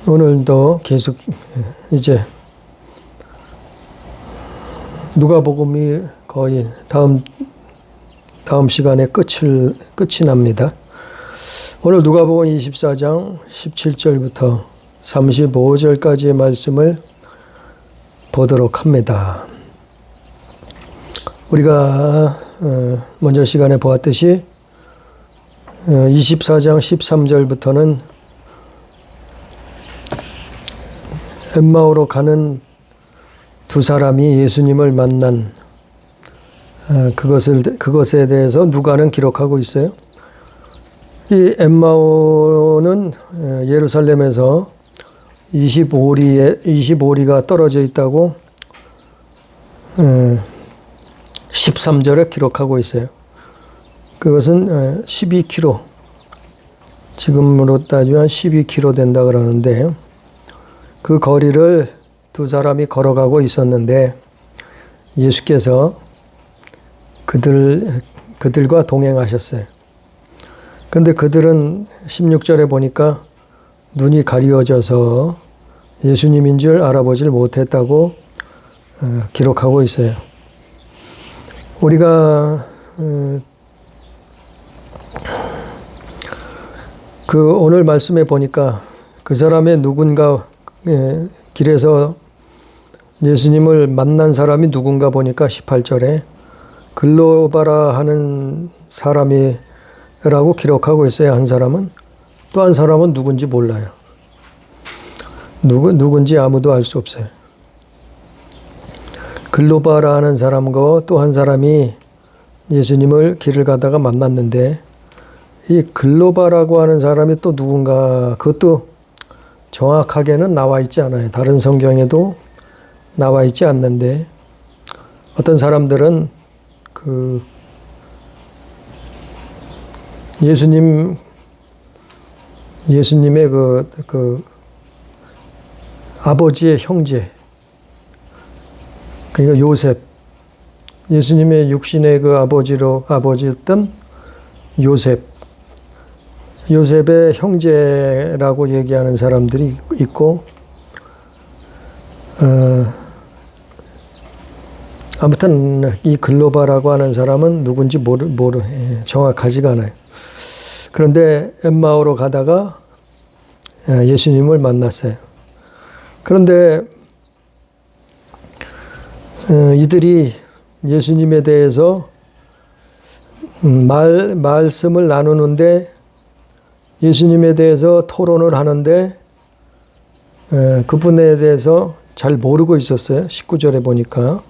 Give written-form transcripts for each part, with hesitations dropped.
오늘도 계속 이제 누가복음이 거의 다음 시간에 끝이 납니다. 오늘 누가복음 24장 17절부터 35절까지의 말씀을 보도록 합니다. 우리가 먼저 시간에 보았듯이 24장 13절부터는 엠마오로 가는 두 사람이 예수님을 만난 그것에 대해서 누가는 기록하고 있어요. 이 엠마오는 예루살렘에서 25리가 떨어져 있다고 13절에 기록하고 있어요. 그것은 12km, 지금으로 따지면 12km 된다 그러는데, 그 거리를 두 사람이 걸어가고 있었는데 예수께서 그들과 동행하셨어요. 근데 그들은 16절에 보니까 눈이 가리워져서 예수님인 줄 알아보질 못했다고 기록하고 있어요. 우리가 오늘 말씀에 보니까 그 사람의 누군가 길에서 예수님을 만난 사람이 누군가 보니까 18절에 글로바라 하는 사람이라고 기록하고 있어요. 한 사람은. 또 한 사람은 누군지 몰라요. 누군지 아무도 알 수 없어요. 글로바라 하는 사람과 또 한 사람이 예수님을 길을 가다가 만났는데, 이 글로바라고 하는 사람이 또 누군가, 그것도 정확하게는 나와 있지 않아요. 다른 성경에도 나와 있지 않는데, 어떤 사람들은 예수님의 아버지의 형제, 그러니까 요셉, 예수님의 육신의 아버지였던 요셉의 형제라고 얘기하는 사람들이 있고, 아무튼 이 글로바라고 하는 사람은 누군지 정확하지가 않아요. 그런데 엠마오로 가다가 예수님을 만났어요. 그런데 이들이 예수님에 대해서 말씀을 나누는데, 예수님에 대해서 토론을 하는데 그분에 대해서 잘 모르고 있었어요. 19절에 보니까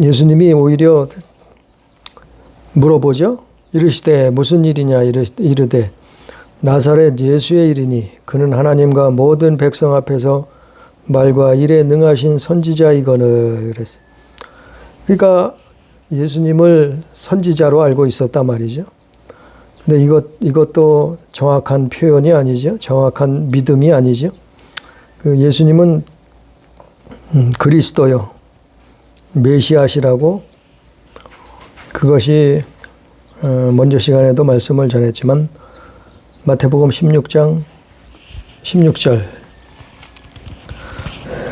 예수님이 오히려 물어보죠. 이르시되 무슨 일이냐 이르되 나사렛 예수의 일이니 그는 하나님과 모든 백성 앞에서 말과 일에 능하신 선지자이거늘 그랬어요. 그러니까 예수님을 선지자로 알고 있었단 말이죠. 근데 이것도 정확한 표현이 아니죠. 정확한 믿음이 아니죠. 예수님은 그리스도요, 메시아시라고, 그것이 먼저 시간에도 말씀을 전했지만 마태복음 16장 16절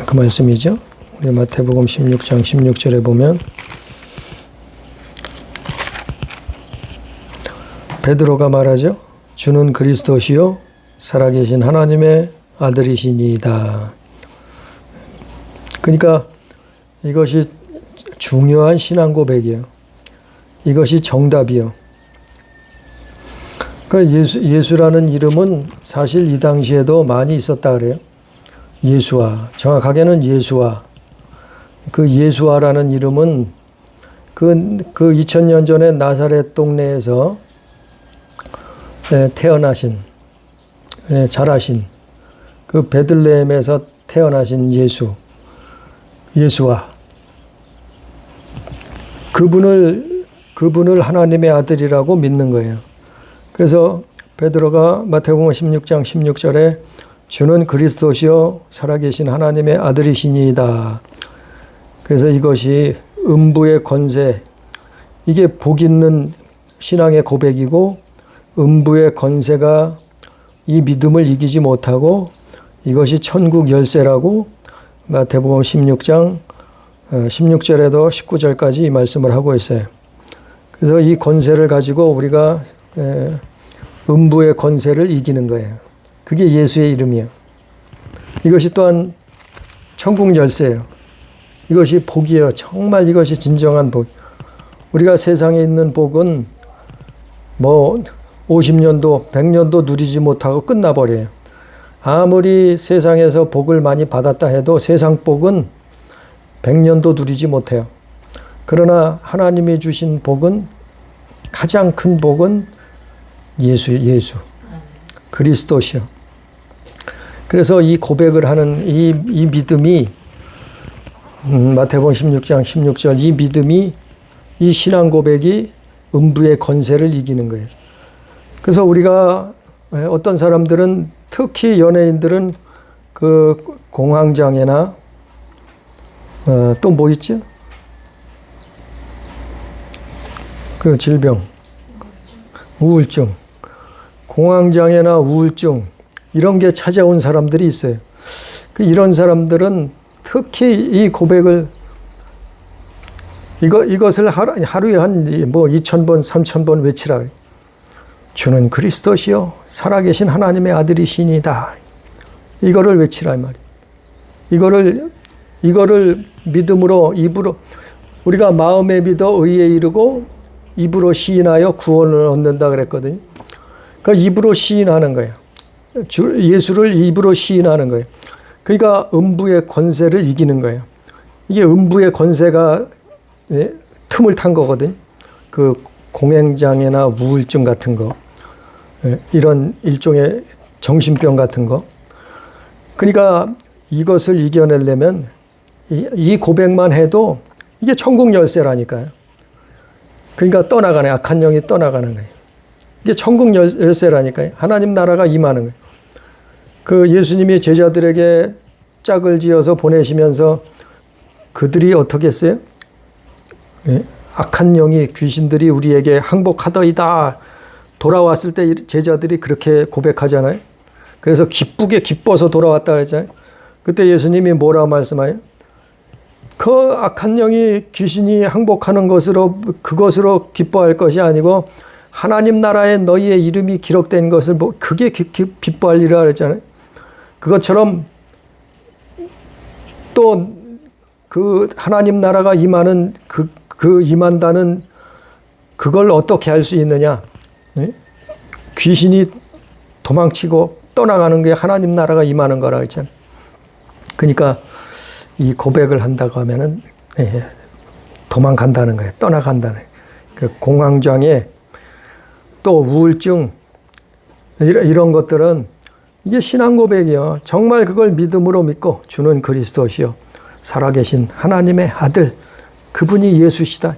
그 말씀이죠. 우리 마태복음 16장 16절에 보면 베드로가 말하죠. 주는 그리스도시요 살아계신 하나님의 아들이시니이다. 그러니까 이것이 중요한 신앙 고백이에요. 이것이 정답이요. 그러니까 예수라는 이름은 사실 이 당시에도 많이 있었다 그래요. 예수와, 정확하게는 예수와. 그 예수와라는 이름은 그 2000년 전에 나사렛 동네에서 태어나신, 자라신, 그 베들레헴에서 태어나신 예수와 그분을 하나님의 아들이라고 믿는 거예요. 그래서 베드로가 마태복음 16장 16절에 주는 그리스도시요 살아계신 하나님의 아들이시니이다. 그래서 이것이 음부의 권세, 이게 복 있는 신앙의 고백이고 음부의 권세가 이 믿음을 이기지 못하고 이것이 천국 열쇠라고 마태복음 16장 16절에도 19절까지 이 말씀을 하고 있어요. 그래서 이 권세를 가지고 우리가 음부의 권세를 이기는 거예요. 그게 예수의 이름이에요. 이것이 또한 천국 열쇠예요. 이것이 복이에요. 정말 이것이 진정한 복. 우리가 세상에 있는 복은 뭐 50년도, 100년도 누리지 못하고 끝나버려요. 아무리 세상에서 복을 많이 받았다 해도 세상 복은 100년도 누리지 못해요. 그러나 하나님이 주신 복은, 가장 큰 복은 예수. 그리스도시요. 그래서 이 고백을 하는 이 믿음이, 마태복음 16장 16절, 이 믿음이, 이 신앙 고백이 음부의 권세를 이기는 거예요. 그래서 우리가 어떤 사람들은, 특히 연예인들은 그 공황장애나 또 뭐 있죠? 그 질병, 우울증, 공황장애나 우울증 이런 게 찾아온 사람들이 있어요. 이런 사람들은 특히 이 고백을 이것을 하루에 한 뭐 2,000번, 3,000번 외치라. 주는 그리스도시요 살아계신 하나님의 아들이시니다. 이거를 외치라 이 말이에요. 이거를 믿음으로, 입으로, 우리가 마음에 믿어 의에 이르고 입으로 시인하여 구원을 얻는다 그랬거든요. 그러니까 입으로 시인하는 거예요. 예수를 입으로 시인하는 거예요. 그러니까 음부의 권세를 이기는 거예요. 이게 음부의 권세가 틈을 탄 거거든요. 그 공황장애나 우울증 같은 거, 이런 일종의 정신병 같은 거. 그러니까 이것을 이겨내려면 이 고백만 해도 이게 천국 열쇠라니까요. 그러니까 떠나가네. 악한 영이 떠나가는 거예요. 이게 천국 열쇠라니까요. 하나님 나라가 임하는 거예요. 그 예수님이 제자들에게 짝을 지어서 보내시면서 그들이 어떻게 했어요? 악한 영이, 귀신들이 우리에게 항복하더이다. 돌아왔을 때 제자들이 그렇게 고백하잖아요. 그래서 기뻐서 돌아왔다 그랬잖아요. 그때 예수님이 뭐라고 말씀하요? 그 악한 영이, 귀신이 항복하는 그것으로 기뻐할 것이 아니고 하나님 나라에 너희의 이름이 기록된 것을 그게 기뻐할 일이라 그랬잖아요. 그것처럼 또 그 하나님 나라가 임하는 그 임한다는 그걸 어떻게 할 수 있느냐? 귀신이 도망치고 떠나가는 게 하나님 나라가 임하는 거라 했잖아요. 그러니까 이 고백을 한다고 하면은 도망간다는 거예요. 떠나간다는 그 공황장애, 또 우울증 이런 것들은 이게 신앙 고백이요. 정말 그걸 믿음으로 믿고 주는 그리스도시요 살아계신 하나님의 아들, 그분이 예수시다.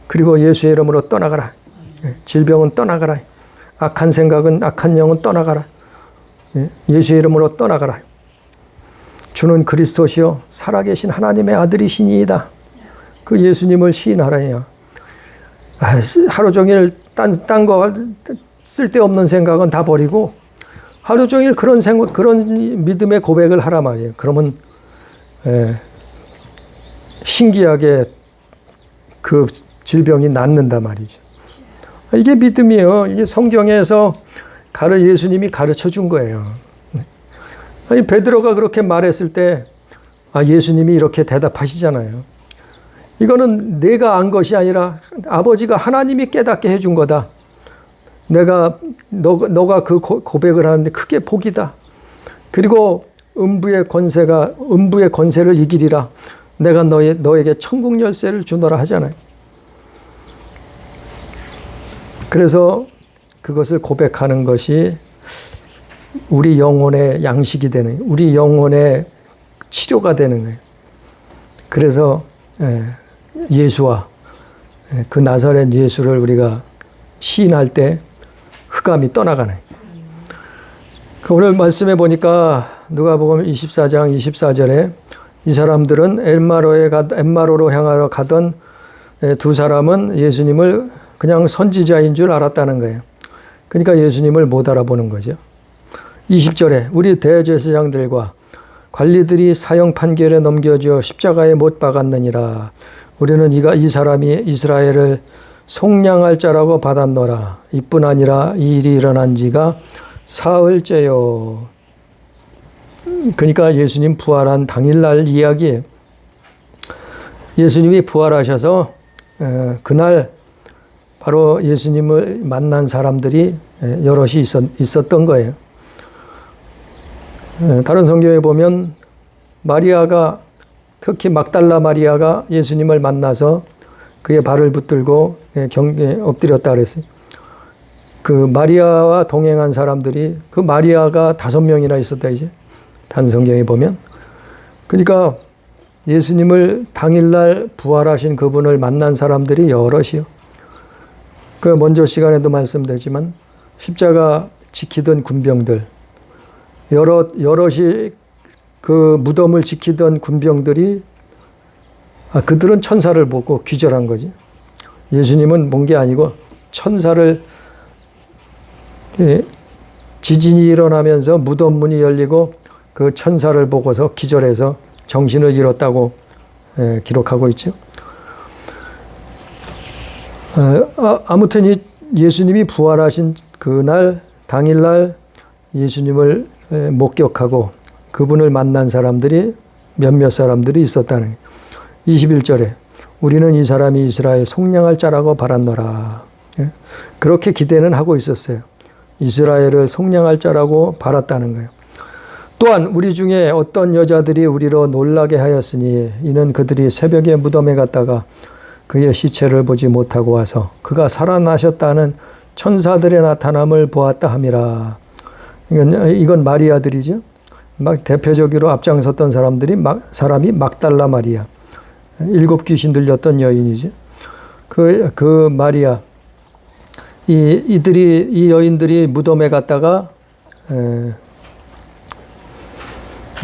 그리고 예수의 이름으로 떠나가라. 질병은 떠나가라. 악한 생각은, 악한 영은 떠나가라. 예수의 이름으로 떠나가라. 주는 그리스도시요 살아계신 하나님의 아들이시니이다. 그 예수님을 시인하라요. 하루 종일 딴 거 쓸데없는 생각은 다 버리고 하루 종일 그런 믿음의 고백을 하라 말이에요. 그러면 신기하게 그 질병이 낫는다 말이죠. 이게 믿음이에요. 이게 성경에서 예수님이 가르쳐 준 거예요. 아니, 베드로가 그렇게 말했을 때, 예수님이 이렇게 대답하시잖아요. 이거는 내가 안 것이 아니라 아버지가 하나님이 깨닫게 해준 거다. 너가 그 고백을 하는데 그게 복이다. 그리고 음부의 권세를 이기리라. 내가 너에게 천국 열쇠를 주노라 하잖아요. 그래서 그것을 고백하는 것이 우리 영혼의 양식이 되는, 우리 영혼의 치료가 되는 거예요. 그래서 예수와 그 나사렛 예수를 우리가 시인할 때 흑암이 떠나가는 거예요. 오늘 말씀해 보니까 누가복음 24장 24절에 이 사람들은 엠마로로 향하러 가던 두 사람은 예수님을 그냥 선지자인 줄 알았다는 거예요. 그러니까 예수님을 못 알아보는 거죠. 20절에 우리 대제사장들과 관리들이 사형 판결에 넘겨져 십자가에 못 박았느니라. 우리는 이 사람이 이스라엘을 속량할 자라고 받았노라. 이뿐 아니라 이 일이 일어난 지가 사흘째요. 그러니까 예수님 부활한 당일날 이야기예요. 예수님이 부활하셔서 그날 바로 예수님을 만난 사람들이 여럿이 있었던 거예요. 다른 성경에 보면 마리아가, 특히 막달라 마리아가 예수님을 만나서 그의 발을 붙들고 경에 엎드렸다 그랬어요. 그 마리아와 동행한 사람들이, 그 마리아가 5명이나 있었다 이제 단 성경에 보면. 그러니까 예수님을 당일날 부활하신 그분을 만난 사람들이 여럿이요. 그 먼저 시간에도 말씀드렸지만 십자가 지키던 군병들, 여럿이 그 무덤을 지키던 군병들이 그들은 천사를 보고 기절한 거지. 예수님은 본 게 아니고 천사를, 지진이 일어나면서 무덤 문이 열리고 그 천사를 보고서 기절해서 정신을 잃었다고 기록하고 있죠. 아무튼 예수님이 부활하신 그날 당일날 예수님을 목격하고 그분을 만난 사람들이 몇몇 사람들이 있었다는 거예요. 21절에 우리는 이 사람이 이스라엘 속량할 자라고 바랐노라. 그렇게 기대는 하고 있었어요. 이스라엘을 속량할 자라고 바랐다는 거예요. 또한 우리 중에 어떤 여자들이 우리로 놀라게 하였으니 이는 그들이 새벽에 무덤에 갔다가 그의 시체를 보지 못하고 와서 그가 살아나셨다는 천사들의 나타남을 보았다 함이라. 이건 마리아들이죠. 막 대표적으로 앞장섰던 사람이 막달라 마리아, 7 귀신 들렸던 여인이죠. 그 마리아, 이 여인들이 무덤에 갔다가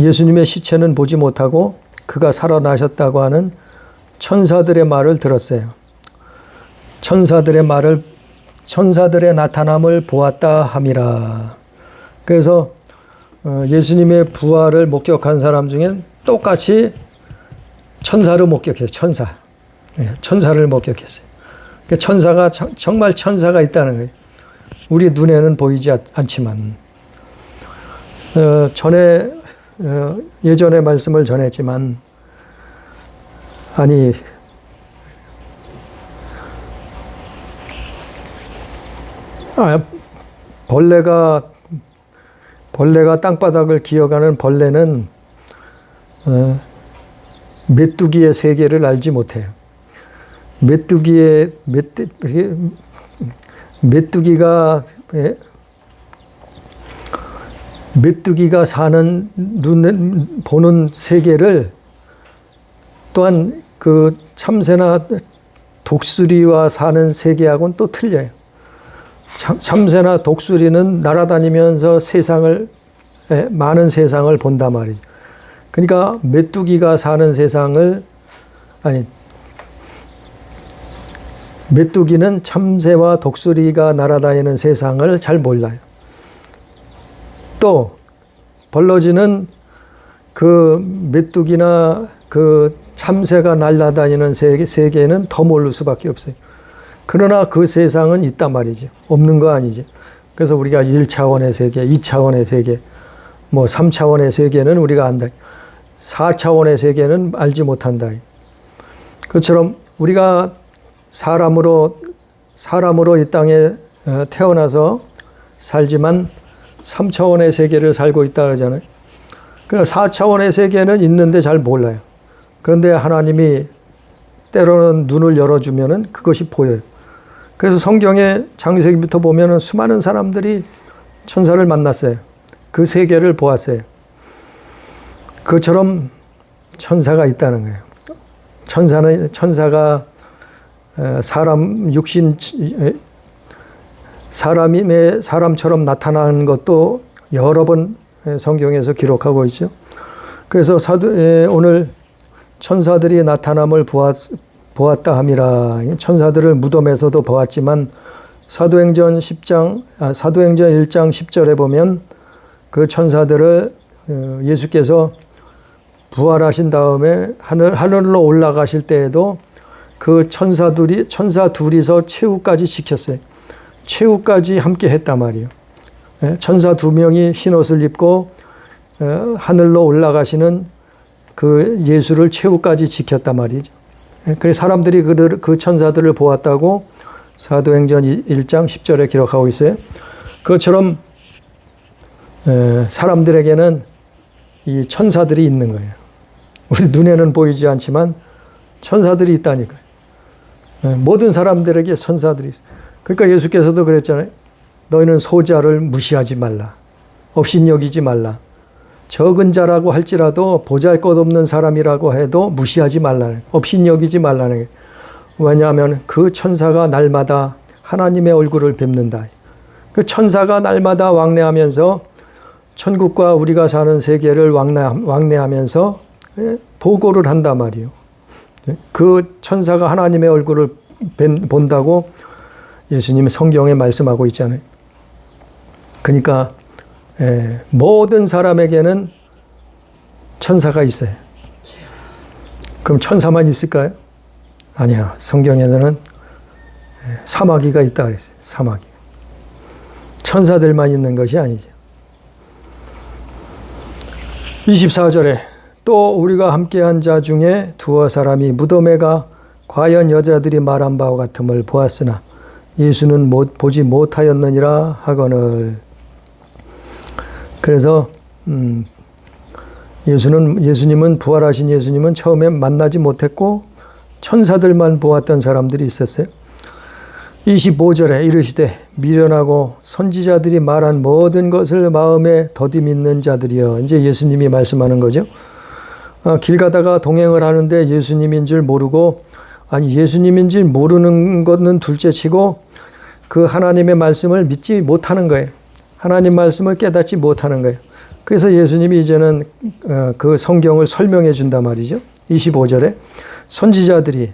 예수님의 시체는 보지 못하고 그가 살아나셨다고 하는 천사들의 말을 들었어요. 천사들의 나타남을 보았다 함이라. 그래서 예수님의 부활을 목격한 사람 중엔 똑같이 천사를 목격해요. 천사를 목격했어요. 천사가 정말 천사가 있다는 거예요. 우리 눈에는 보이지 않지만 예전에 말씀을 전했지만 벌레가 땅바닥을 기어가는 벌레는 메뚜기의 세계를 알지 못해요. 메뚜기가 사는 보는 세계를 또한 그 참새나 독수리와 사는 세계하고는 또 틀려요. 참새나 독수리는 날아다니면서 많은 세상을 본단 말이죠. 그러니까 메뚜기가 사는 메뚜기는 참새와 독수리가 날아다니는 세상을 잘 몰라요. 또 벌러지는 그 메뚜기나 그 참새가 날아다니는 세계는 더 모를 수밖에 없어요. 그러나 그 세상은 있단 말이죠. 없는 거 아니지. 그래서 우리가 1차원의 세계, 2차원의 세계, 3차원의 세계는 우리가 안다. 4차원의 세계는 알지 못한다. 그처럼 우리가 사람으로 이 땅에 태어나서 살지만 3차원의 세계를 살고 있다 그러잖아요. 그러니까 4차원의 세계는 있는데 잘 몰라요. 그런데 하나님이 때로는 눈을 열어주면은 그것이 보여요. 그래서 성경에 창세기부터 보면은 수많은 사람들이 천사를 만났어요. 그 세계를 보았어요. 그처럼 천사가 있다는 거예요. 천사가 사람처럼 나타나는 것도 여러 번 성경에서 기록하고 있죠. 그래서 오늘 천사들이 나타남을 보았다 함이라. 천사들을 무덤에서도 보았지만 사도행전 1장 10절에 보면 그 천사들을 예수께서 부활하신 다음에 하늘로 올라가실 때에도 그 천사 둘이서 최후까지 지켰어요. 최후까지 함께 했단 말이에요. 천사 2명이 흰옷을 입고 하늘로 올라가시는 그 예수를 최후까지 지켰단 말이죠. 그래서 사람들이 그 천사들을 보았다고 사도행전 1장 10절에 기록하고 있어요. 그것처럼 사람들에게는 이 천사들이 있는 거예요. 우리 눈에는 보이지 않지만 천사들이 있다니까요. 모든 사람들에게 천사들이 있어요. 그러니까 예수께서도 그랬잖아요. 너희는 소자를 무시하지 말라. 업신여기지 말라. 적은 자라고 할지라도 보잘것없는 사람이라고 해도 무시하지 말라는, 업신여기지 말라는 게. 왜냐하면 그 천사가 날마다 하나님의 얼굴을 뵙는다. 그 천사가 날마다 왕래하면서 천국과 우리가 사는 세계를 왕래하면서 보고를 한단 말이에요. 그 천사가 하나님의 얼굴을 본다고 예수님이 성경에 말씀하고 있잖아요. 그러니까 모든 사람에게는 천사가 있어요. 그럼 천사만 있을까요? 아니야. 성경에서는 사마귀가 있다 그랬어요. 사마귀. 천사들만 있는 것이 아니죠. 24절에 또 우리가 함께한 자 중에 두어 사람이 무덤에 가 과연 여자들이 말한 바와 같음을 보았으나 예수는 보지 못하였느니라 하거늘. 그래서 예수님은 부활하신 예수님은 처음에 만나지 못했고 천사들만 보았던 사람들이 있었어요. 25절에 이르시되 미련하고 선지자들이 말한 모든 것을 마음에 더디 믿는 자들이여. 이제 예수님이 말씀하는 거죠. 길 가다가 동행을 하는데 예수님인 줄 모르고, 아니 예수님인 줄 모르는 것은 둘째치고 그 하나님의 말씀을 믿지 못하는 거예요. 하나님 말씀을 깨닫지 못하는 거예요. 그래서 예수님이 이제는 그 성경을 설명해 준단 말이죠. 25절에 선지자들이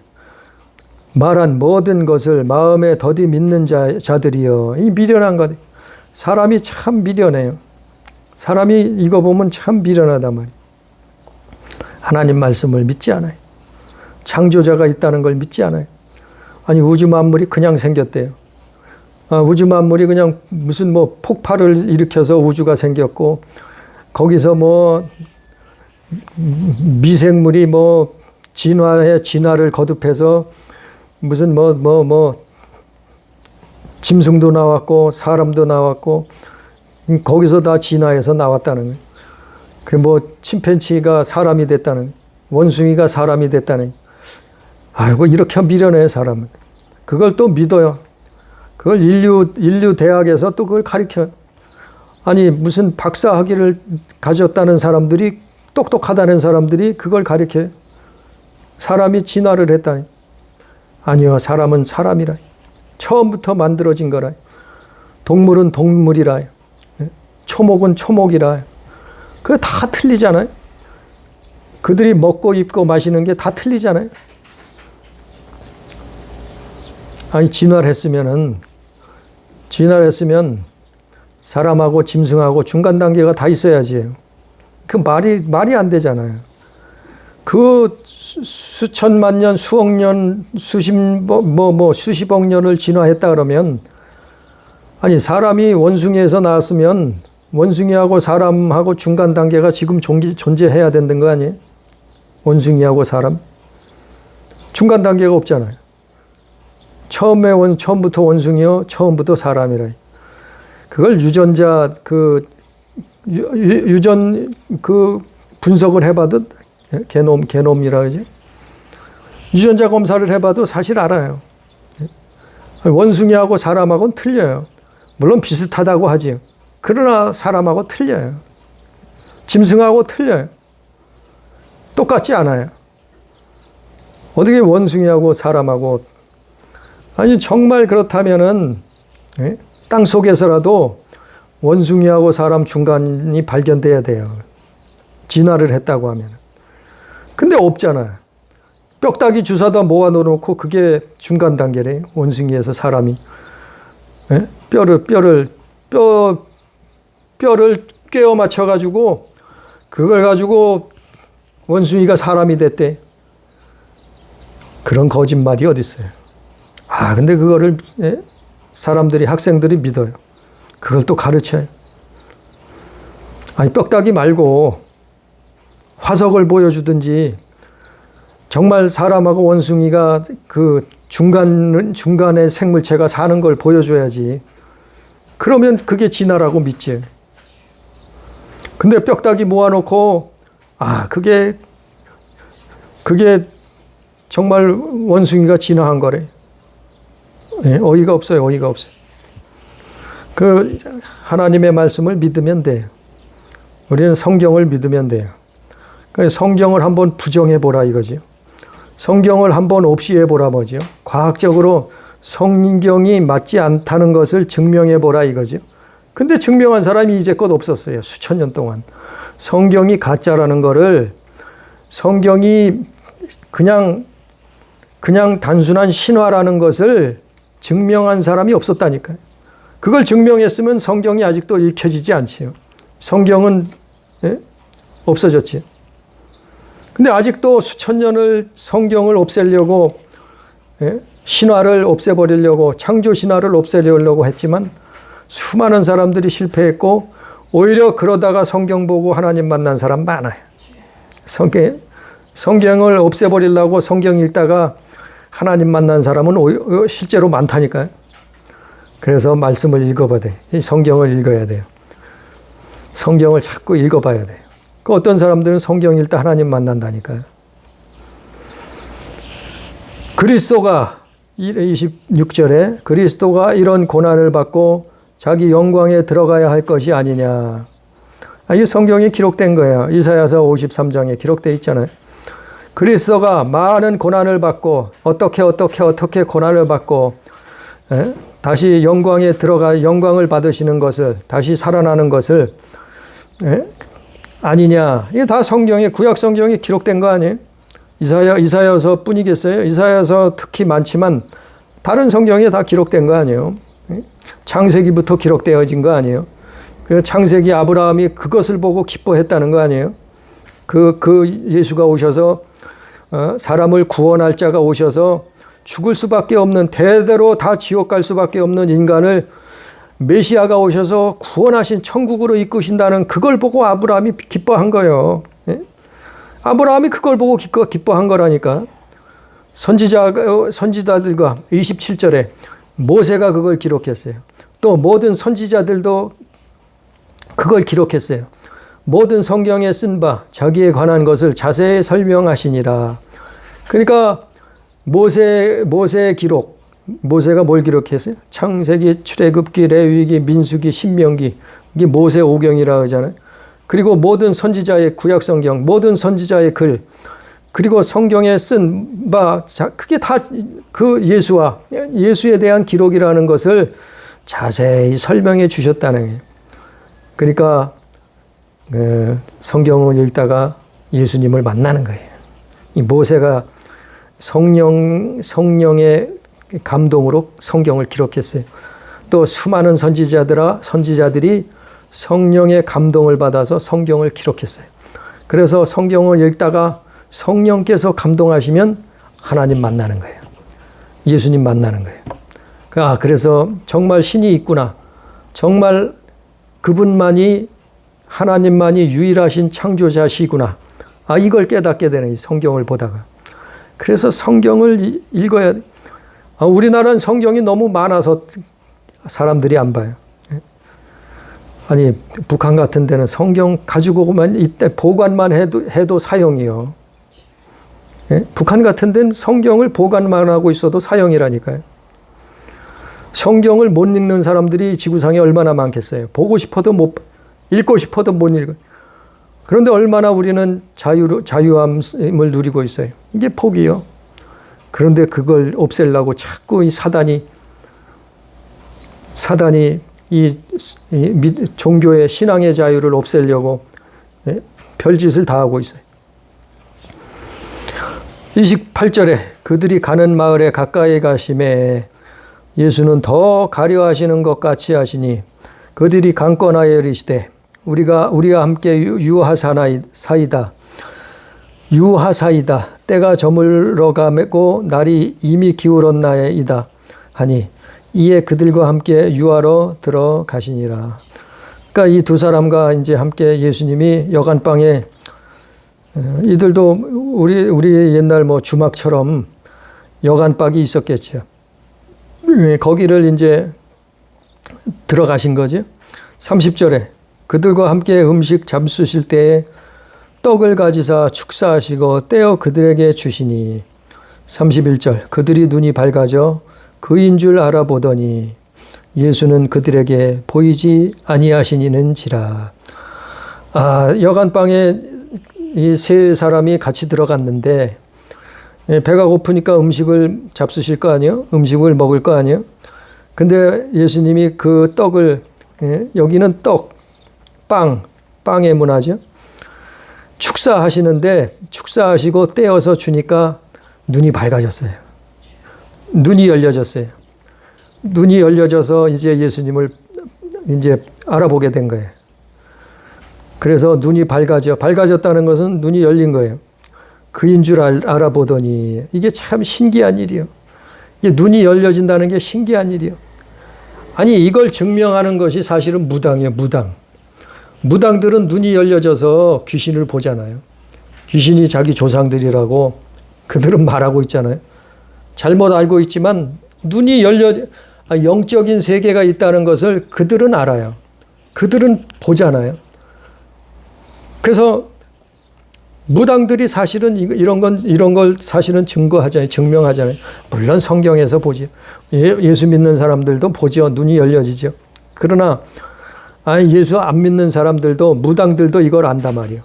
말한 모든 것을 마음에 더디 믿는 자들이여. 이 미련한 것. 사람이 참 미련해요. 사람이 이거 보면 참 미련하단 말이에요. 하나님 말씀을 믿지 않아요. 창조자가 있다는 걸 믿지 않아요. 아니 우주 만물이 그냥 생겼대요. 우주 만물이 그냥 무슨 뭐 폭발을 일으켜서 우주가 생겼고 거기서 뭐 미생물이 뭐 진화를 거듭해서 무슨 짐승도 나왔고 사람도 나왔고 거기서 다 진화해서 나왔다는 거예요. 그 뭐 침팬지가 사람이 됐다는 거예요. 원숭이가 사람이 됐다는 거예요. 아이고 이렇게 미련해 사람은. 그걸 또 믿어요. 그걸 인류 대학에서 또 그걸 가르쳐요. 아니 무슨 박사 학위를 가졌다는 사람들이 똑똑하다는 사람들이 그걸 가르쳐요. 사람이 진화를 했다니. 아니요. 사람은 사람이라. 처음부터 만들어진 거라. 동물은 동물이라. 초목은 초목이라. 그거 다 틀리잖아요. 그들이 먹고 입고 마시는 게 다 틀리잖아요. 아니 진화를 했으면 사람하고 짐승하고 중간 단계가 다 있어야지. 그 말이 안 되잖아요. 그 수천만 년, 수억 년, 수십억 년을 진화했다 그러면, 아니 사람이 원숭이에서 나왔으면 원숭이하고 사람하고 중간 단계가 지금 존재해야 되는 거 아니에요? 원숭이하고 사람 중간 단계가 없잖아요. 처음부터 원숭이요, 처음부터 사람이라. 그걸 유전자 유전 분석을 해봐도 게놈이라 그러지. 유전자 검사를 해봐도 사실 알아요. 원숭이하고 사람하고는 틀려요. 물론 비슷하다고 하지. 그러나 사람하고 틀려요. 짐승하고 틀려요. 똑같지 않아요. 어떻게 원숭이하고 사람하고. 아니 정말 그렇다면은 땅 속에서라도 원숭이하고 사람 중간이 발견돼야 돼요. 진화를 했다고 하면. 근데 없잖아요. 뼈다귀 주사다 모아놓고 그게 중간 단계래. 원숭이에서 사람이. 예? 뼈를 꿰어 맞춰가지고 그걸 가지고 원숭이가 사람이 됐대. 그런 거짓말이 어디 있어요. 근데 그거를 사람들이 학생들이 믿어요. 그걸 또 가르쳐요. 아니 뼈다귀 말고 화석을 보여주든지 정말 사람하고 원숭이가 그 중간에 생물체가 사는 걸 보여줘야지. 그러면 그게 진화라고 믿지. 근데 뼈다귀 모아놓고 그게 정말 원숭이가 진화한 거래. 어이가 없어요. 어이가 없어요. 그 하나님의 말씀을 믿으면 돼요. 우리는 성경을 믿으면 돼요. 그래서 성경을 한번 부정해 보라 이거죠. 성경을 한번 없이 해보라 뭐죠. 과학적으로 성경이 맞지 않다는 것을 증명해 보라 이거죠. 근데 증명한 사람이 이제껏 없었어요. 수천 년 동안. 성경이 가짜라는 거를 성경이 그냥 단순한 신화라는 것을 증명한 사람이 없었다니까요. 그걸 증명했으면 성경이 아직도 읽혀지지 않지요. 성경은 없어졌지. 근데 아직도 수천 년을 성경을 없애려고 신화를 없애버리려고 창조 신화를 없애려고 했지만 수많은 사람들이 실패했고 오히려 그러다가 성경 보고 하나님 만난 사람 많아요. 성경을 없애버리려고 성경 읽다가 하나님 만난 사람은 실제로 많다니까요. 그래서 말씀을 읽어봐야 돼. 이 성경을 읽어야 돼요. 성경을 자꾸 읽어봐야 돼요. 그 어떤 사람들은 성경 읽다 하나님 만난다니까요. 그리스도가 26절에 그리스도가 이런 고난을 받고 자기 영광에 들어가야 할 것이 아니냐. 이 성경에 기록된 거예요. 이사야서 53장에 기록되어 있잖아요. 그리스도가 많은 고난을 받고 어떻게 고난을 받고 다시 영광에 들어가 영광을 받으시는 것을 다시 살아나는 것을 아니냐. 이게 다 성경에 구약 성경에 기록된 거 아니에요? 이사야서 뿐이겠어요? 이사야서 특히 많지만 다른 성경에 다 기록된 거 아니에요? 창세기부터 기록되어진 거 아니에요? 그 창세기 아브라함이 그것을 보고 기뻐했다는 거 아니에요? 그 예수가 오셔서 사람을 구원할 자가 오셔서 죽을 수밖에 없는 대대로 다 지옥 갈 수밖에 없는 인간을 메시아가 오셔서 구원하신 천국으로 이끄신다는 그걸 보고 아브라함이 기뻐한 거예요. 아브라함이 그걸 보고 기뻐한 거라니까. 선지자들과 27절에 모세가 그걸 기록했어요. 또 모든 선지자들도 그걸 기록했어요. 모든 성경에 쓴 바 자기에 관한 것을 자세히 설명하시니라. 그러니까 모세의 기록, 모세가 뭘 기록했어요? 창세기, 출애굽기, 레위기, 민수기, 신명기, 이게 모세 오경이라 하잖아요. 그리고 모든 선지자의 구약 성경, 모든 선지자의 글, 그리고 성경에 쓴 바, 그게 다 그 예수에 대한 기록이라는 것을 자세히 설명해 주셨다는 거예요. 그러니까 성경을 읽다가 예수님을 만나는 거예요. 이 모세가 성령의 감동으로 성경을 기록했어요. 또 수많은 선지자들이 성령의 감동을 받아서 성경을 기록했어요. 그래서 성경을 읽다가 성령께서 감동하시면 하나님 만나는 거예요. 예수님 만나는 거예요. 그래서 정말 신이 있구나. 정말 그분만이 하나님만이 유일하신 창조자시구나. 이걸 깨닫게 되는 성경을 보다가. 그래서 성경을 읽어야 돼. 우리나라는 성경이 너무 많아서 사람들이 안 봐요. 아니 북한 같은 데는 성경 가지고 오면 이때 보관만 해도 사형이요. 북한 같은 데는 성경을 보관만 하고 있어도 사형이라니까요. 성경을 못 읽는 사람들이 지구상에 얼마나 많겠어요. 보고 싶어도 못 읽고 싶어도 못 읽어요. 그런데 얼마나 우리는 자유함을 누리고 있어요. 이게 복이요. 그런데 그걸 없애려고 자꾸 이 사단이 이 종교의 신앙의 자유를 없애려고 별짓을 다 하고 있어요. 28절에 그들이 가는 마을에 가까이 가심에 예수는 더 가려하시는 것 같이 하시니 그들이 강권하여 이르시되 우리와 함께 유하사이다. 때가 저물어 가고 날이 이미 기울었나이다 하니 이에 그들과 함께 유하러 들어가시니라. 그러니까 이 두 사람과 이제 함께 예수님이 여간방에, 이들도 우리 옛날 뭐 주막처럼 여간방이 있었겠죠. 거기를 이제 들어가신 거죠. 30절에 그들과 함께 음식 잡수실 때에 떡을 가지사 축사하시고 떼어 그들에게 주시니 31절 그들이 눈이 밝아져 그인 줄 알아보더니 예수는 그들에게 보이지 아니하시니는지라. 여간방에 이 세 사람이 같이 들어갔는데 배가 고프니까 음식을 잡수실 거 아니에요? 음식을 먹을 거 아니에요? 근데 예수님이 그 떡을, 여기는 떡, 빵의 문화죠. 축사하시고 떼어서 주니까 눈이 밝아졌어요. 눈이 열려졌어요. 눈이 열려져서 이제 예수님을 이제 알아보게 된 거예요. 그래서 눈이 밝아졌다는 것은 눈이 열린 거예요. 그인 줄 알아보더니 이게 참 신기한 일이요. 이게 눈이 열려진다는 게 신기한 일이요. 아니 이걸 증명하는 것이 사실은 무당이에요. 무당들은 눈이 열려져서 귀신을 보잖아요. 귀신이 자기 조상들이라고 그들은 말하고 있잖아요. 잘못 알고 있지만 눈이 영적인 세계가 있다는 것을 그들은 알아요. 그들은 보잖아요. 그래서 무당들이 사실은 이런 걸 사실은 증명하잖아요. 물론 성경에서 보죠. 예수 믿는 사람들도 보죠. 눈이 열려지죠. 그러나 예수 안 믿는 사람들도 무당들도 이걸 안단 말이에요.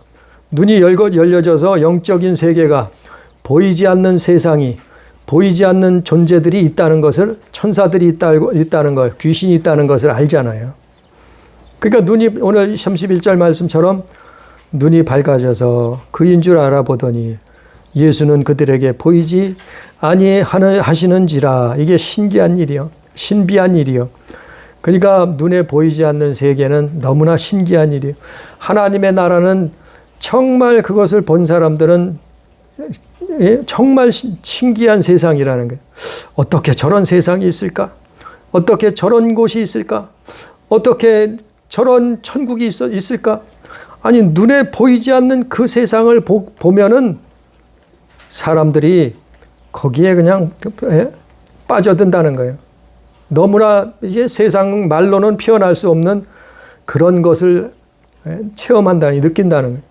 눈이 열려져서 영적인 세계가 보이지 않는 세상이 보이지 않는 존재들이 있다는 것을 천사들이 있다는 걸 귀신이 있다는 것을 알잖아요. 그러니까 눈이 오늘 31절 말씀처럼 눈이 밝아져서 그인 줄 알아보더니 예수는 그들에게 보이지 아니하시는지라. 이게 신기한 일이요. 신비한 일이요. 그러니까 눈에 보이지 않는 세계는 너무나 신기한 일이에요. 하나님의 나라는 정말 그것을 본 사람들은 정말 신기한 세상이라는 거예요. 어떻게 저런 세상이 있을까? 어떻게 저런 곳이 있을까? 어떻게 저런 천국이 있을까? 아니 눈에 보이지 않는 그 세상을 보면은 사람들이 거기에 그냥 빠져든다는 거예요. 너무나 이게 세상 말로는 표현할 수 없는 그런 것을 느낀다는 거예요.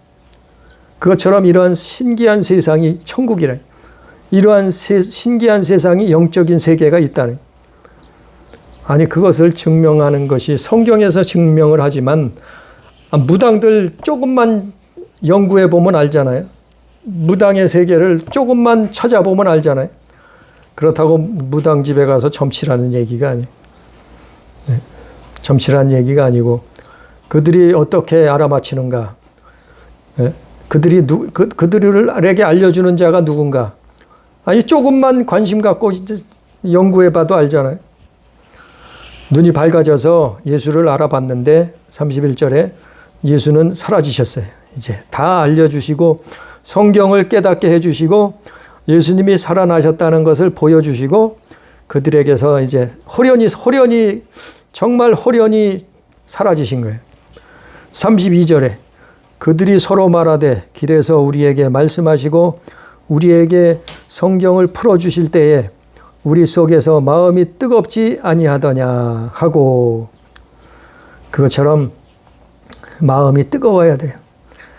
그것처럼 이러한 신기한 세상이 천국이래. 이러한 신기한 세상이 영적인 세계가 있다는 거예요. 아니 그것을 증명하는 것이 성경에서 증명을 하지만 무당들 조금만 연구해 보면 알잖아요. 무당의 세계를 조금만 찾아보면 알잖아요. 그렇다고 무당 집에 가서 점치라는 얘기가 아니에요. 점치라는 얘기가 아니고 그들이 어떻게 알아맞히는가. 그들에게 알려주는 자가 누군가. 아니 조금만 관심 갖고 연구해 봐도 알잖아요. 눈이 밝아져서 예수를 알아봤는데 31절에 예수는 사라지셨어요. 이제 다 알려주시고 성경을 깨닫게 해주시고 예수님이 살아나셨다는 것을 보여주시고 그들에게서 이제 정말 호련히 사라지신 거예요. 32절에 그들이 서로 말하되 길에서 우리에게 말씀하시고 우리에게 성경을 풀어주실 때에 우리 속에서 마음이 뜨겁지 아니하더냐 하고. 그것처럼 마음이 뜨거워야 돼요.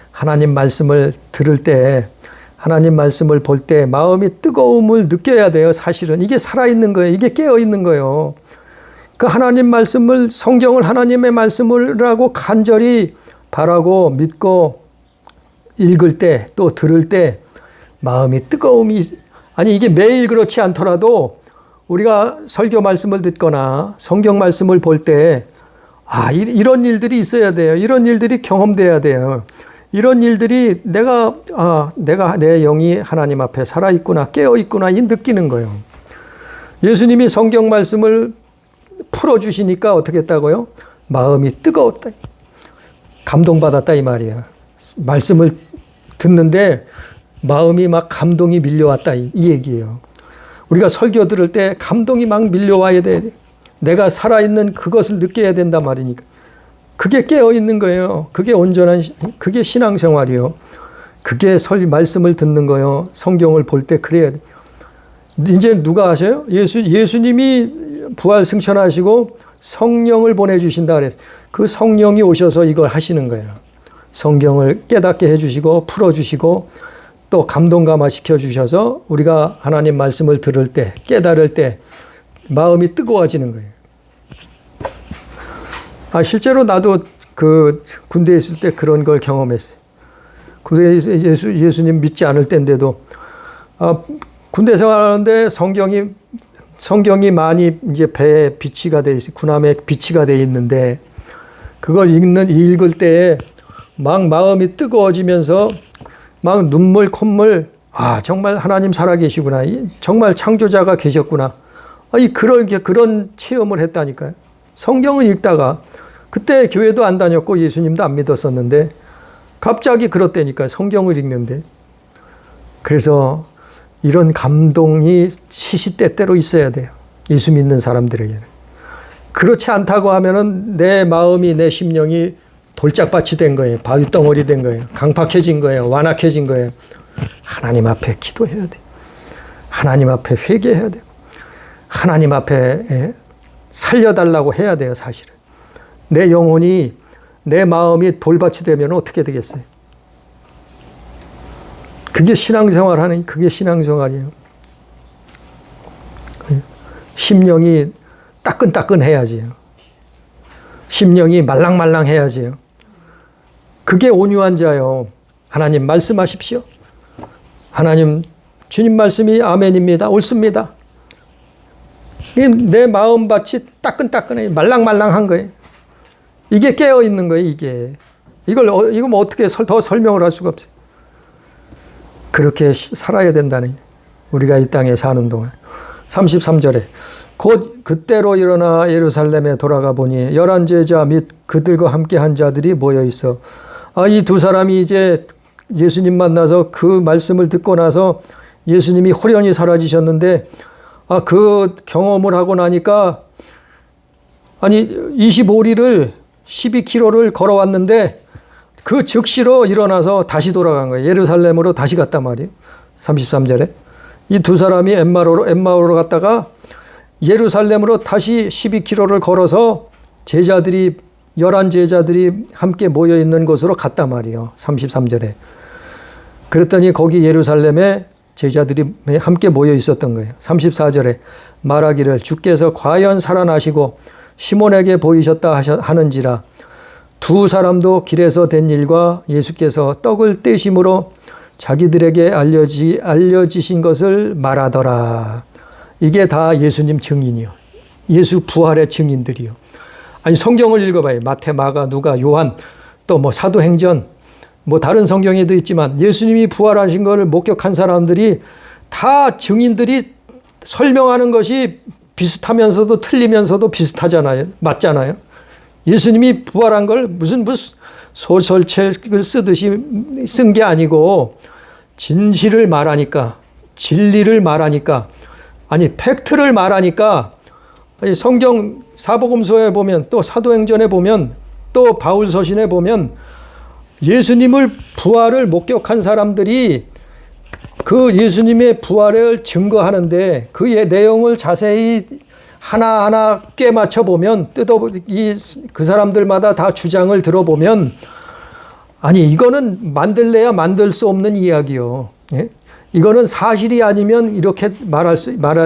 하나님 말씀을 들을 때, 하나님 말씀을 볼 때 마음이 뜨거움을 느껴야 돼요. 사실은 이게 살아있는 거예요. 이게 깨어있는 거예요. 그 하나님 말씀을, 성경을 하나님의 말씀이라고 간절히 바라고 믿고 읽을 때, 또 들을 때 마음이 뜨거움이, 아니 이게 매일 그렇지 않더라도 우리가 설교 말씀을 듣거나 성경 말씀을 볼 때 이런 일들이 있어야 돼요. 이런 일들이 경험돼야 돼요. 이런 일들이 내가 내 영이 하나님 앞에 살아있구나, 깨어있구나, 이 느끼는 거예요. 예수님이 성경 말씀을 풀어주시니까 어떻게 했다고요? 마음이 뜨거웠다. 감동받았다 이 말이야. 말씀을 듣는데 마음이 막 감동이 밀려왔다 이 얘기예요. 우리가 설교 들을 때 감동이 막 밀려와야 돼. 내가 살아있는 그것을 느껴야 된단 말이니까. 그게 깨어있는 거예요. 그게 온전한, 그게 신앙생활이요. 그게 말씀을 듣는 거예요. 성경을 볼 때 그래야 돼. 이제 누가 하셔요? 예수님이 부활 승천하시고 성령을 보내주신다 그랬어요. 그 성령이 오셔서 이걸 하시는 거예요. 성경을 깨닫게 해주시고 풀어주시고 또 감동감화 시켜주셔서 우리가 하나님 말씀을 들을 때 깨달을 때 마음이 뜨거워지는 거예요. 실제로 나도 그 군대에 있을 때 그런 걸 경험했어요. 군대에서 예수님 믿지 않을 때인데도 군대 생활하는데 성경이 많이 이제 배에 비치가 돼 있어요. 군함에 비치가 돼 있는데 그걸 읽을 때에 막 마음이 뜨거워지면서 막 눈물 콧물 정말 하나님 살아계시구나. 정말 창조자가 계셨구나. 그런 체험을 했다니까요. 성경을 읽다가 그때 교회도 안 다녔고 예수님도 안 믿었었는데 갑자기 그렇다니까요. 성경을 읽는데. 그래서 이런 감동이 시시때때로 있어야 돼요. 예수 믿는 사람들에게는. 그렇지 않다고 하면은 내 마음이 내 심령이 돌짝밭이 된 거예요. 바위덩어리 된 거예요. 강팍해진 거예요. 완악해진 거예요. 하나님 앞에 기도해야 돼. 하나님 앞에 회개해야 돼요. 하나님 앞에 살려달라고 해야 돼요. 사실은. 내 영혼이 내 마음이 돌밭이 되면 어떻게 되겠어요? 그게 신앙생활하는 그게 신앙생활이에요. 심령이 따끈따끈해야지요. 심령이 말랑말랑해야지요. 그게 온유한 자요. 하나님 말씀하십시오. 하나님 주님 말씀이 아멘입니다. 옳습니다. 내 마음밭이 따끈따끈해 말랑말랑한 거예요. 이게 깨어 있는 거예요. 이거 뭐 어떻게 더 설명을 할 수가 없어요. 그렇게 살아야 된다는 우리가 이 땅에 사는 동안. 33절에 곧 그때로 일어나 예루살렘에 돌아가 보니 열한 제자 및 그들과 함께 한 자들이 모여 있어. 이 두 사람이 이제 예수님 만나서 그 말씀을 듣고 나서 예수님이 호련히 사라지셨는데 그 경험을 하고 나니까 25리를 12km를 걸어왔는데 그 즉시로 일어나서 다시 돌아간 거예요. 예루살렘으로 다시 갔단 말이에요. 33절에. 이 두 사람이 엠마오로 갔다가 예루살렘으로 다시 12km를 걸어서 제자들이 11제자들이 함께 모여 있는 곳으로 갔단 말이에요. 33절에. 그랬더니 거기 예루살렘에 제자들이 함께 모여 있었던 거예요. 34절에 말하기를 주께서 과연 살아나시고 시몬에게 보이셨다 하는지라. 두 사람도 길에서 된 일과 예수께서 떡을 떼심으로 자기들에게 알려지신 것을 말하더라. 이게 다 예수님 증인이요. 예수 부활의 증인들이요. 성경을 읽어봐요. 마태, 마가, 누가, 요한, 또 뭐 사도행전, 뭐 다른 성경에도 있지만 예수님이 부활하신 것을 목격한 사람들이 다 증인들이 설명하는 것이 비슷하면서도 틀리면서도 비슷하잖아요. 맞잖아요. 예수님이 부활한 걸 무슨 소설책을 쓰듯이 쓴 게 아니고 진실을 말하니까, 진리를 말하니까, 팩트를 말하니까 성경 사복음서에 보면 또 사도행전에 보면 또 바울서신에 보면 예수님을 부활을 목격한 사람들이 그 예수님의 부활을 증거하는데 그 내용을 자세히 하나하나 꿰맞춰 보면 그 사람들마다 다 주장을 들어보면 이거는 만들래야 만들 수 없는 이야기요. 예? 이거는 사실이 아니면 이렇게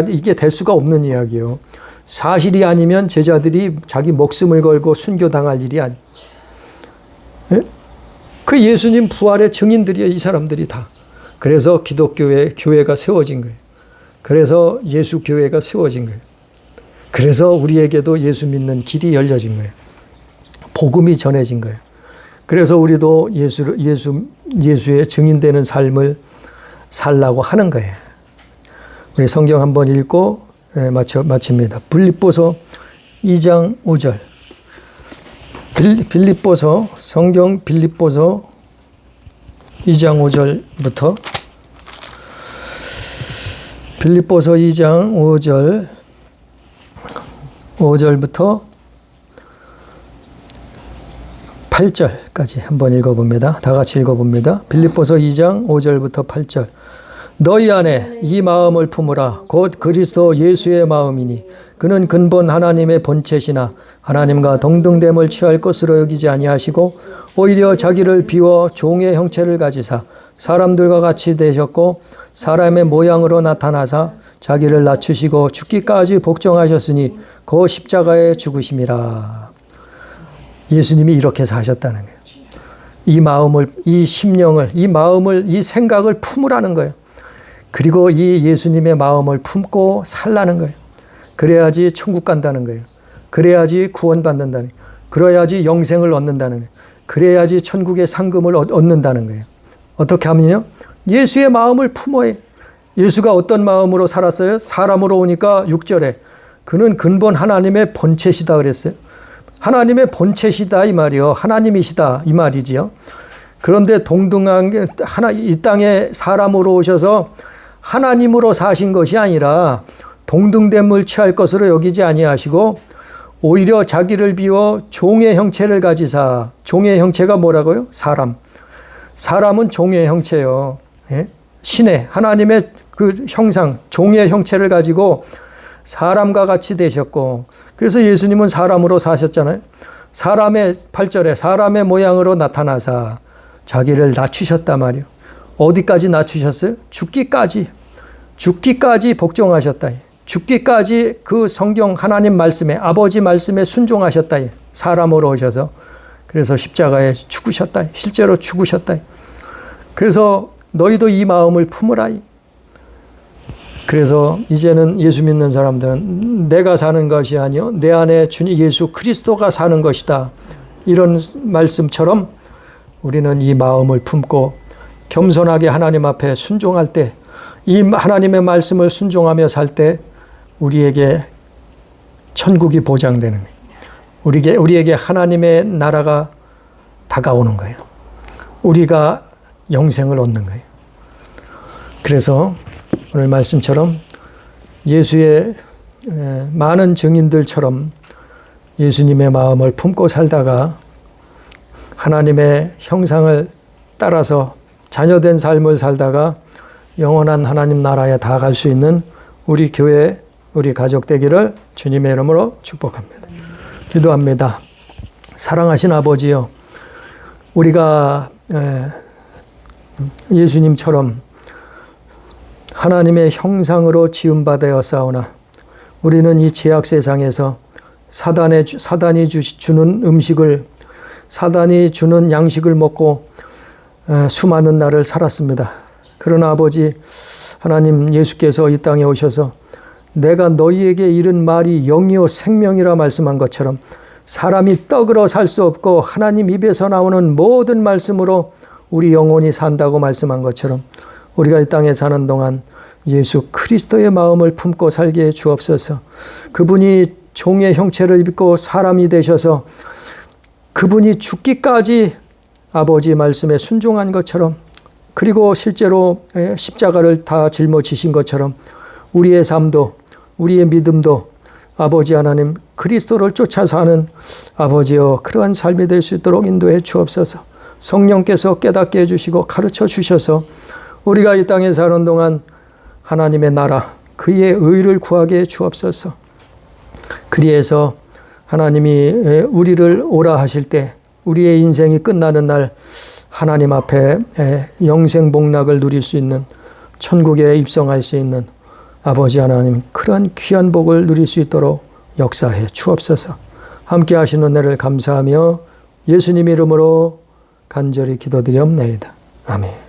이게 될 수가 없는 이야기요. 사실이 아니면 제자들이 자기 목숨을 걸고 순교당할 일이 아니에요. 예? 그 예수님 부활의 증인들이에요. 이 사람들이 다. 그래서 교회가 세워진 거예요. 그래서 예수 교회가 세워진 거예요. 그래서 우리에게도 예수 믿는 길이 열려진 거예요. 복음이 전해진 거예요. 그래서 우리도 예수의 증인되는 삶을 살라고 하는 거예요. 우리 성경 한번 읽고 마칩니다. 빌립보서 2장 5절. 성경 빌립보서 2장 5절부터 빌립보서 2장 5절부터 8절까지 한번 읽어봅니다. 다 같이 읽어봅니다. 빌립보서 2장 5절부터 8절. 너희 안에 이 마음을 품으라. 곧 그리스도 예수의 마음이니 그는 근본 하나님의 본체시나 하나님과 동등됨을 취할 것으로 여기지 아니하시고 오히려 자기를 비워 종의 형체를 가지사 사람들과 같이 되셨고 사람의 모양으로 나타나사 자기를 낮추시고 죽기까지 복종하셨으니 그 십자가에 죽으심이라. 예수님이 이렇게 사셨다는 거예요. 이 마음을, 이 심령을, 이 마음을, 이 생각을 품으라는 거예요. 그리고 이 예수님의 마음을 품고 살라는 거예요. 그래야지 천국 간다는 거예요. 그래야지 구원받는다는 거예요. 그래야지 영생을 얻는다는 거예요. 그래야지 천국의 상금을 얻는다는 거예요. 어떻게 하면요? 예수의 마음을 품어야. 예수가 어떤 마음으로 살았어요? 사람으로 오니까 6절에 그는 근본 하나님의 본체시다 그랬어요. 하나님의 본체시다 이 말이요. 하나님이시다 이 말이지요. 그런데 동등한 이 땅에 사람으로 오셔서 하나님으로 사신 것이 아니라 동등됨을 취할 것으로 여기지 아니하시고 오히려 자기를 비워 종의 형체를 가지사. 종의 형체가 뭐라고요? 사람. 사람은 종의 형체요. 예? 신의 하나님의 그 형상, 종의 형체를 가지고 사람과 같이 되셨고, 그래서 예수님은 사람으로 사셨잖아요. 8절에 사람의 모양으로 나타나사 자기를 낮추셨단 말이요. 어디까지 낮추셨어요? 죽기까지 복종하셨다. 죽기까지 그 성경 하나님 말씀에, 아버지 말씀에 순종하셨다. 사람으로 오셔서. 그래서 십자가에 죽으셨다. 실제로 죽으셨다. 그래서 너희도 이 마음을 품으라. 그래서 이제는 예수 믿는 사람들은 내가 사는 것이 아니요 내 안에 주님 예수 그리스도가 사는 것이다. 이런 말씀처럼 우리는 이 마음을 품고 겸손하게 하나님 앞에 순종할 때, 이 하나님의 말씀을 순종하며 살 때 우리에게 천국이 보장되는 거예요. 우리에게 하나님의 나라가 다가오는 거예요. 우리가 영생을 얻는 거예요. 그래서 오늘 말씀처럼 예수의 많은 증인들처럼 예수님의 마음을 품고 살다가 하나님의 형상을 따라서 자녀된 삶을 살다가 영원한 하나님 나라에 다가갈 수 있는 우리 교회, 우리 가족 되기를 주님의 이름으로 축복합니다. 기도합니다. 사랑하신 아버지요, 우리가 예수님처럼 하나님의 형상으로 지음받아였사오나 우리는 이 죄악 세상에서 사단이 주는 음식을, 사단이 주는 양식을 먹고 수많은 날을 살았습니다. 그러나 아버지 하나님, 예수께서 이 땅에 오셔서 내가 너희에게 이른 말이 영이요 생명이라 말씀한 것처럼 사람이 떡으로 살 수 없고 하나님 입에서 나오는 모든 말씀으로 우리 영혼이 산다고 말씀한 것처럼 우리가 이 땅에 사는 동안 예수 그리스도의 마음을 품고 살게 해 주옵소서. 그분이 종의 형체를 입고 사람이 되셔서 그분이 죽기까지 아버지 말씀에 순종한 것처럼, 그리고 실제로 십자가를 다 짊어지신 것처럼 우리의 삶도, 우리의 믿음도 아버지 하나님 그리스도를 쫓아 사는 아버지여 그러한 삶이 될 수 있도록 인도해 주옵소서. 성령께서 깨닫게 해주시고 가르쳐 주셔서 우리가 이 땅에 사는 동안 하나님의 나라, 그의 의를 구하게 해 주옵소서. 그리해서 하나님이 우리를 오라 하실 때, 우리의 인생이 끝나는 날 하나님 앞에 영생 복락을 누릴 수 있는, 천국에 입성할 수 있는 아버지 하나님, 그런 귀한 복을 누릴 수 있도록 역사해 주옵소서. 함께 하시는 은혜를 감사하며 예수님 이름으로 간절히 기도드리옵나이다. 아멘.